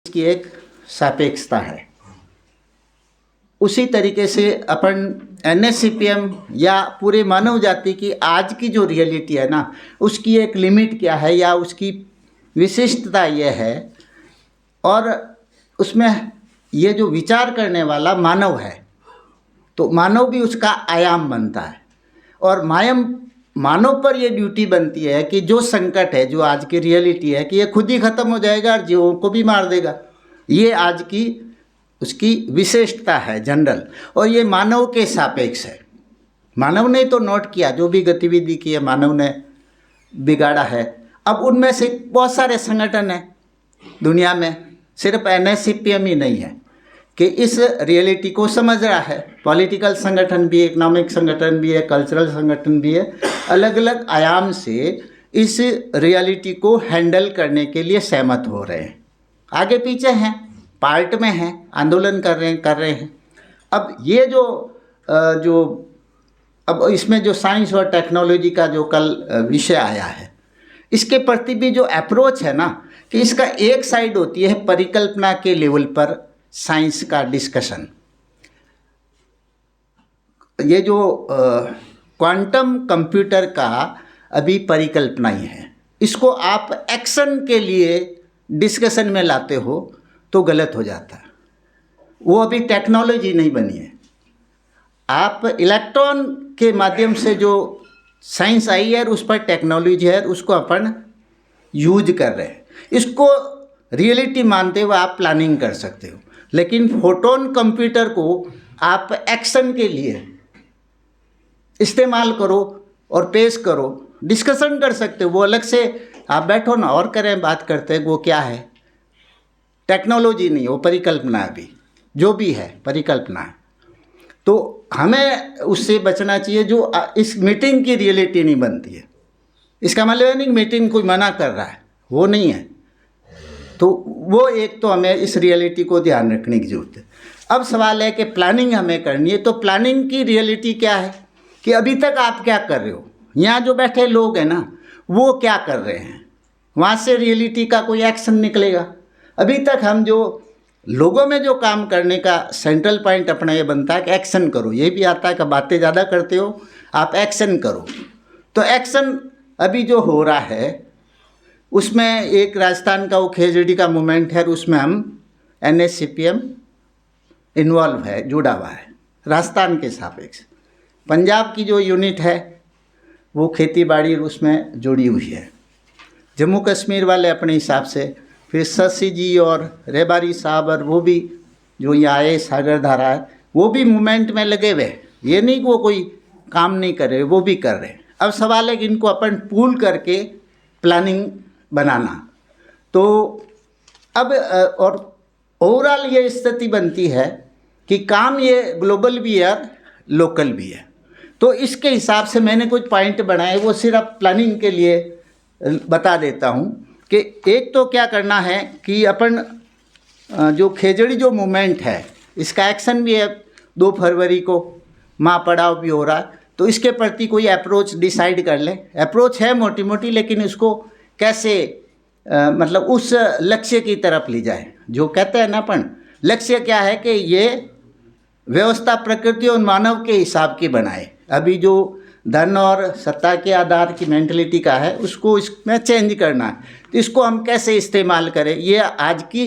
की एक सापेक्षता है। उसी तरीके से अपन NSCPM या पूरे मानव जाति की आज की जो रियलिटी है ना, उसकी एक लिमिट क्या है या उसकी विशिष्टता ये है, और उसमें ये जो विचार करने वाला मानव है, तो मानव भी उसका आयाम बनता है। और मानव पर ये ड्यूटी बनती है कि जो संकट है, जो आज की रियलिटी है कि ये खुद ही ख़त्म हो जाएगा और जीवों को भी मार देगा, ये आज की उसकी विशेषता है जनरल। और ये मानव के सापेक्ष है। मानव ने तो नोट किया, जो भी गतिविधि की है मानव ने बिगाड़ा है। अब उनमें से बहुत सारे संगठन हैं दुनिया में, सिर्फ NSCPM ही नहीं है कि इस रियलिटी को समझ रहा है। पॉलिटिकल संगठन भी है, इकोनॉमिक संगठन भी है, कल्चरल संगठन भी है। अलग अलग आयाम से इस रियलिटी को हैंडल करने के लिए सहमत हो रहे हैं, आगे पीछे हैं, पार्ट में हैं, आंदोलन कर रहे हैं। अब ये अब इसमें जो साइंस और टेक्नोलॉजी का जो कल विषय आया है, इसके प्रति भी जो अप्रोच है ना, कि इसका एक साइड होती है परिकल्पना के लेवल पर साइंस का डिस्कशन। ये जो क्वांटम कंप्यूटर का अभी परिकल्पना ही है, इसको आप एक्शन के लिए डिस्कशन में लाते हो तो गलत हो जाता है। वो अभी टेक्नोलॉजी नहीं बनी है। आप इलेक्ट्रॉन के माध्यम से जो साइंस आई है, उस पर टेक्नोलॉजी है, उसको अपन यूज कर रहे हैं। इसको रियलिटी मानते हुए आप प्लानिंग कर सकते हो, लेकिन फोटोन कंप्यूटर को आप एक्शन के लिए इस्तेमाल करो और पेश करो, डिस्कशन कर सकते हो। वो अलग से आप बैठो ना और करें, बात करते हैं, वो क्या है, टेक्नोलॉजी नहीं, वो परिकल्पना है। अभी जो भी है परिकल्पना है। तो हमें उससे बचना चाहिए जो इस मीटिंग की रियलिटी नहीं बनती है। इसका मतलब नहीं मीटिंग कोई मना कर रहा है, वो नहीं है। तो वो एक तो हमें इस रियलिटी को ध्यान रखने की ज़रूरत है। अब सवाल है कि प्लानिंग हमें करनी है, तो प्लानिंग की रियलिटी क्या है कि अभी तक आप क्या कर रहे हो, यहाँ जो बैठे लोग हैं ना, वो क्या कर रहे हैं, वहाँ से रियलिटी का कोई एक्शन निकलेगा। अभी तक हम जो लोगों में जो काम करने का सेंट्रल पॉइंट अपना ये बनता है कि एक्शन करो। ये भी आता है कि बातें ज़्यादा करते हो, आप एक्शन करो। तो एक्शन अभी जो हो रहा है उसमें एक राजस्थान का वो खेजड़ी का मूवमेंट है, उसमें हम NSCPM इन्वॉल्व है, जुड़ा हुआ है राजस्थान के सापेक्ष। पंजाब की जो यूनिट है वो खेती बाड़ी उसमें जुड़ी हुई है। जम्मू कश्मीर वाले अपने हिसाब से, फिर शशि जी और रेबारी साहब और वो भी जो यहाँ आए, सागर धारा है, वो भी मूवमेंट में लगे हुए। ये नहीं कि वो कोई काम नहीं कर रहे, वो भी कर रहे हैं। अब सवाल है कि इनको अपन पूल करके प्लानिंग बनाना। तो अब और ओवरऑल ये स्थिति बनती है कि काम ये ग्लोबल भी है और लोकल भी है। तो इसके हिसाब से मैंने कुछ पॉइंट बनाए, वो सिर्फ प्लानिंग के लिए बता देता हूँ कि एक तो क्या करना है कि अपन जो खेजड़ी जो मूवमेंट है, इसका एक्शन भी है 2 फरवरी को, माँ पढ़ाओ भी हो रहा है। तो इसके प्रति कोई अप्रोच डिसाइड कर ले। अप्रोच है मोटी मोटी, लेकिन इसको कैसे मतलब उस लक्ष्य की तरफ ले जाए। जो कहते हैं ना अपन, लक्ष्य क्या है कि ये व्यवस्था प्रकृति और मानव के हिसाब की बनाए। अभी जो धन और सत्ता के आधार की मेंटलिटी का है, उसको इसमें चेंज करना है। तो इसको हम कैसे इस्तेमाल करें, ये आज की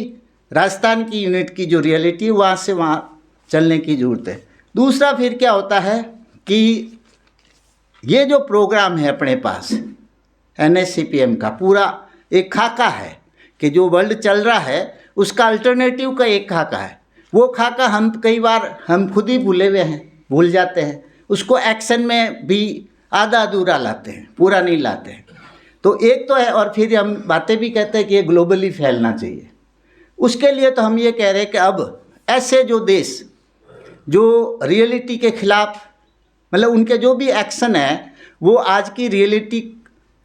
राजस्थान की यूनिट की जो रियलिटी है, वहाँ से वहाँ चलने की ज़रूरत है। दूसरा फिर क्या होता है कि ये जो प्रोग्राम है अपने पास NSCPM का पूरा एक खाका है कि जो वर्ल्ड चल रहा है उसका अल्टरनेटिव का एक खाका है। वो खाका हम कई बार हम खुद ही भूले हुए हैं, भूल जाते हैं। उसको एक्शन में भी आधा अधूरा लाते हैं, पूरा नहीं लाते हैं। तो एक तो है, और फिर हम बातें भी कहते हैं कि ये ग्लोबली फैलना चाहिए। उसके लिए तो हम ये कह रहे हैं कि अब ऐसे जो देश जो रियलिटी के खिलाफ, मतलब उनके जो भी एक्शन है, वो आज की रियलिटी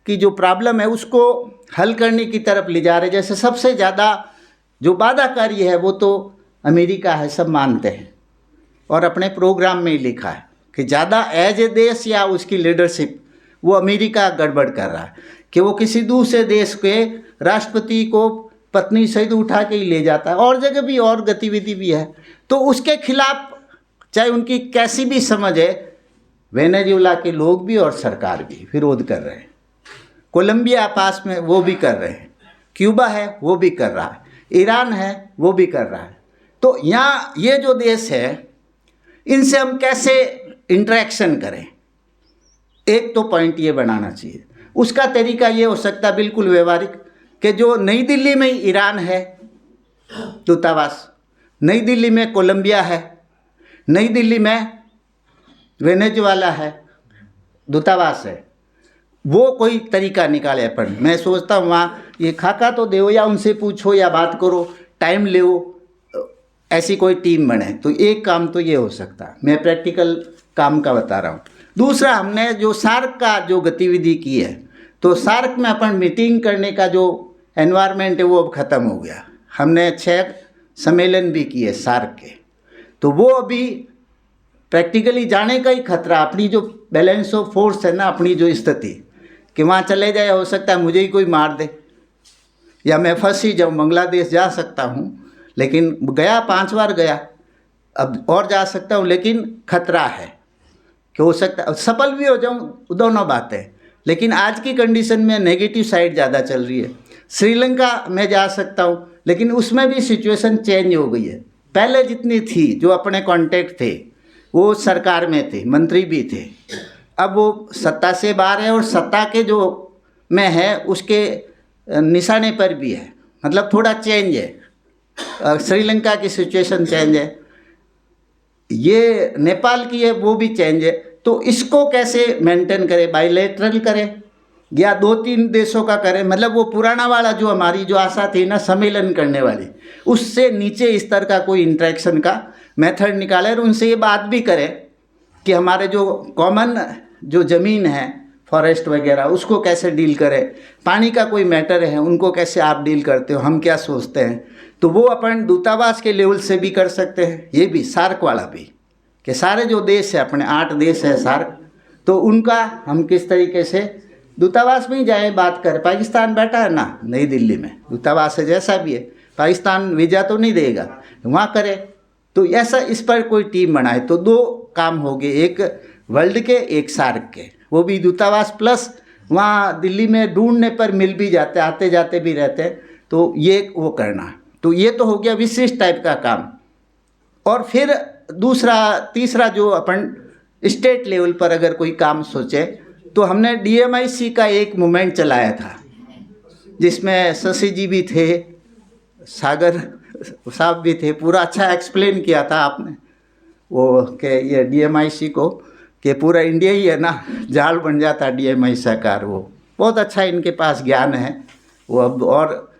की जो प्रॉब्लम है उसको हल करने की तरफ ले जा रहे। जैसे सबसे ज़्यादा जो बाधाकारी है वो तो अमेरिका है, सब मानते हैं, और अपने प्रोग्राम में ही लिखा है कि ज़्यादा एज ए देश या उसकी लीडरशिप वो अमेरिका गड़बड़ कर रहा है कि वो किसी दूसरे देश के राष्ट्रपति को पत्नी सहित उठा के ही ले जाता है, और जगह भी और गतिविधि भी है। तो उसके खिलाफ चाहे उनकी कैसी भी समझ है, वेनेजुएला के लोग भी और सरकार भी विरोध कर रहे हैं। कोलंबिया पास में वो भी कर रहे हैं, क्यूबा है वो भी कर रहा है, ईरान है वो भी कर रहा है। तो यहाँ ये जो देश है इनसे हम कैसे इंटरेक्शन करें, एक तो पॉइंट ये बनाना चाहिए। उसका तरीका ये हो सकता है बिल्कुल व्यवहारिक, कि जो नई दिल्ली में ईरान है दूतावास, नई दिल्ली में कोलंबिया है, नई दिल्ली में वेनेजुएला है दूतावास है, वो कोई तरीका निकाले अपन। मैं सोचता हूँ वहाँ ये खाका तो दो या उनसे पूछो या बात करो, टाइम ले, ऐसी कोई टीम बने। तो एक काम तो ये हो सकता है, मैं प्रैक्टिकल काम का बता रहा हूँ। दूसरा, हमने जो सार्क का जो गतिविधि की है, तो सार्क में अपन मीटिंग करने का जो एनवायरनमेंट है वो अब ख़त्म हो गया। हमने 6 सम्मेलन भी किए सार्क के, तो वो अभी प्रैक्टिकली जाने का ही खतरा, अपनी जो बैलेंस ऑफ फोर्स है ना, अपनी जो स्थिति कि वहाँ चले जाए, हो सकता है मुझे ही कोई मार दे या मैं फंस ही जाऊँ। बांग्लादेश जा सकता हूँ, लेकिन गया 5 बार गया, अब और जा सकता हूँ, लेकिन खतरा है कि हो सकता है सफल भी हो जाऊँ, दोनों बातें। लेकिन आज की कंडीशन में नेगेटिव साइड ज़्यादा चल रही है। श्रीलंका में जा सकता हूँ, लेकिन उसमें भी सिचुएशन चेंज हो गई है। पहले जितनी थी, जो अपने कांटेक्ट थे वो सरकार में थे, मंत्री भी थे, अब वो सत्ता से बाहर है और सत्ता के जो में है उसके निशाने पर भी है, मतलब थोड़ा चेंज है। श्रीलंका की सिचुएशन चेंज है, ये नेपाल की है वो भी चेंज है। तो इसको कैसे मेंटेन करें, बायलैटरल करें या 2-3 देशों का करें, मतलब वो पुराना वाला जो हमारी जो आशा थी ना सम्मेलन करने वाली, उससे नीचे स्तर का कोई इंटरेक्शन का मेथड निकालें और उनसे ये बात भी करें कि हमारे जो कॉमन जो ज़मीन है, फॉरेस्ट वगैरह, उसको कैसे डील करें, पानी का कोई मैटर है उनको कैसे आप डील करते हो, हम क्या सोचते हैं। तो वो अपन दूतावास के लेवल से भी कर सकते हैं, ये भी सार्क वाला भी, कि सारे जो देश है अपने 8 देश है सार्क, तो उनका हम किस तरीके से दूतावास में ही जाए बात करें। पाकिस्तान बैठा है ना नई दिल्ली में, दूतावास है जैसा भी है, पाकिस्तान वीज़ा तो नहीं देगा, वहाँ करे। तो ऐसा इस पर कोई टीम बनाए तो 2 काम हो गए, एक वर्ल्ड के, एक सार्क के, वो भी दूतावास प्लस वहाँ दिल्ली में ढूंढने पर मिल भी जाते, आते जाते भी रहते हैं। तो ये वो करना, तो ये तो हो गया विशिष्ट टाइप का काम। और फिर दूसरा तीसरा जो अपन स्टेट लेवल पर अगर कोई काम सोचे, तो हमने DMIC का एक मूवमेंट चलाया था जिसमें शशि जी भी थे, सागर साहब भी थे, पूरा अच्छा एक्सप्लेन किया था आपने वो कि ये DMIC को कि पूरा इंडिया ही है ना, जाल बन जाता DMIC सरकार। वो बहुत अच्छा इनके पास ज्ञान है, वो अब और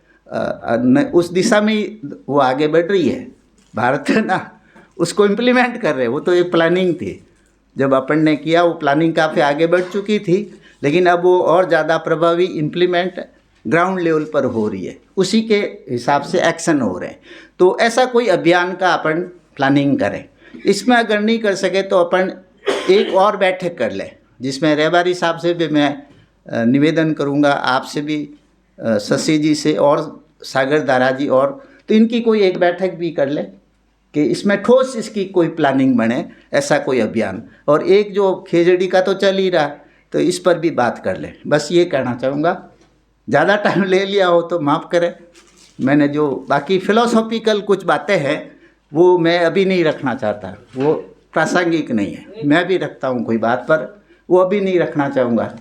उस दिशा में ही वो आगे बढ़ रही है। भारत है ना उसको इम्प्लीमेंट कर रहे, वो तो एक प्लानिंग थी, जब अपन ने किया वो प्लानिंग काफ़ी आगे बढ़ चुकी थी, लेकिन अब वो और ज़्यादा प्रभावी इम्प्लीमेंट ग्राउंड लेवल पर हो रही है, उसी के हिसाब से एक्शन हो रहे हैं। तो ऐसा कोई अभियान का अपन प्लानिंग करें। इसमें अगर नहीं कर सके तो अपन एक और बैठक कर लें, जिसमें रहबारी साहब से भी मैं निवेदन करूंगा, आपसे भी, शशि जी से और सागर दारा जी, और तो इनकी कोई एक बैठक भी कर लें कि इसमें ठोस इसकी कोई प्लानिंग बने, ऐसा कोई अभियान। और एक जो खेजड़ी का तो चल ही रहा, तो इस पर भी बात कर लें। बस ये कहना चाहूँगा, ज़्यादा टाइम ले लिया हो तो माफ़ करें। मैंने जो बाकी फिलोसॉफिकल कुछ बातें हैं वो मैं अभी नहीं रखना चाहता, वो प्रासंगिक नहीं है। मैं भी रखता हूँ कोई बात, पर वो अभी नहीं रखना चाहूँगा।